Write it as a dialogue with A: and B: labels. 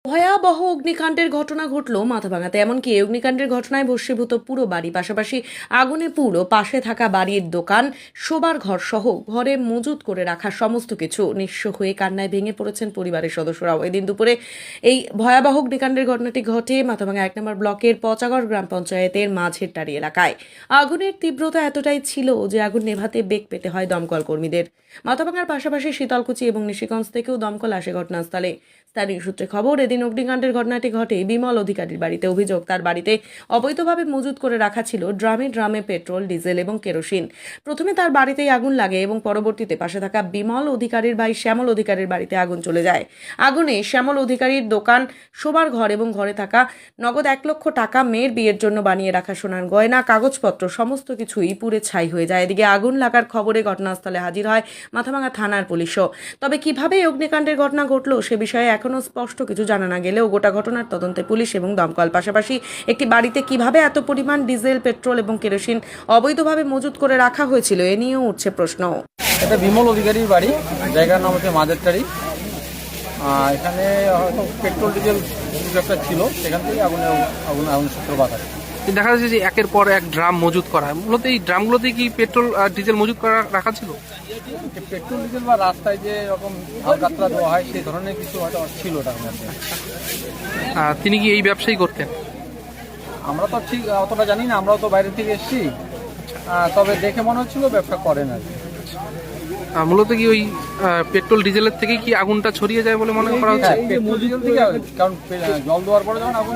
A: ভয়াবহ অগ্নিকাণ্ডের ঘটনা ঘটল মাথাভাঙাতে। এমনকি এই অগ্নিকাণ্ডের ঘটনায় ভস্মীভূত পুরো বাড়ি, পাশাপাশি আগুনে পুরো পাশে থাকা বাড়ির দোকান, শোবার ঘর সহ ঘরে মজুত করে রাখা সমস্ত কিছু। নিঃস্ব হয়ে কান্নায় ভেঙে পড়েছেন পরিবারের সদস্যরাও। এদিন দুপুরে এই ভয়াবহ অগ্নিকাণ্ডের ঘটনাটি ঘটে মাথাভাঙা ১ নম্বর ব্লকের পচাগড় গ্রাম পঞ্চায়েতের মাঝেরটারি এলাকায়। আগুনের তীব্রতা এতটাই ছিল যে আগুন নেভাতে বেগ পেতে হয় দমকল কর্মীদের। মাথাভাঙার পাশাপাশি শীতলকুচি এবং নিশিগঞ্জ থেকেও দমকল আসে ঘটনাস্থলে। স্থানীয় সূত্রে খবর, এদিন অগ্নিকাণ্ডের ঘটনাটি ঘটে বিমল অধিকারীর বাড়িতে। অভিযোগ, তার বাড়িতে অবৈধভাবে মজুত করে রাখা ছিল ড্রামে ড্রামে পেট্রোল, ডিজেল এবং কেরোসিন। প্রথমে তার বাড়িতেই আগুন লাগে এবং পরবর্তীতে পাশে থাকা বিমল অধিকারীর ভাই শ্যামল অধিকারীর বাড়িতে আগুন চলে যায়। আগুনে শ্যামল অধিকারীর দোকান, শোবার ঘর এবং ঘরে থাকা নগদ ১ লক্ষ টাকা, মেয়ের বিয়ের জন্য বানিয়ে রাখা সোনার গয়না, কাগজপত্র সমস্ত কিছুই পুড়ে ছাই হয়ে যায়। এদিকে আগুন লাগার খবরে ঘটনাস্থলে হাজির হয় মাথাভাঙা থানার পুলিশও। তবে কিভাবে এই অগ্নিকাণ্ডের ঘটনা ঘটল সে বিষয়ে এখনো স্পষ্ট কিছু জানা না গেলেও গোটা ঘটনার তদন্তে পুলিশ এবং দমকল, পাশাপাশি একটি বাড়িতে কিভাবে এত পরিমাণ ডিজেল, পেট্রোল এবং কেরোসিন অবৈধভাবে মজুত করে রাখা হয়েছিল এ নিয়েও উঠছে প্রশ্ন।
B: এটা বিমল অধিকারীর বাড়ি, জায়গার নাম হচ্ছে মাঝেরটারি। এখানে হয়তো পেট্রোল ডিজেল কিছু একটা ছিল, সেখান থেকে আগুনের সূত্রপাত হয়।
C: দেখা যাচ্ছে যে একের পর এক ড্রাম মজুত করা, মূলত এই ড্রামগুলোতে কি পেট্রোল আর ডিজেল মজুত করা রাখা ছিল?
B: পেট্রোল ডিজেল বা রাস্তায় যে রকম হালকাতরা দেওয়া হয় সেই ধরনের কিছু হয়তো ছিল ওটার মধ্যে।
C: তিনি কি এই ব্যবসায়ী করতেন?
B: আমরা তো ঠিক অতটা জানি না, আমরাও তো বাইরে থেকে এসেছি, তবে দেখে মনে হচ্ছিল ব্যবসা করেন আর কি।
C: মূলত কি ওই পেট্রোল ডিজেলের থেকে কি আগুনটা ছড়িয়ে যায় বলে মনে করা হচ্ছে?
B: পেট্রোল ডিজেল থেকে, কারণ জল দেওয়ার পরে যখন আগুন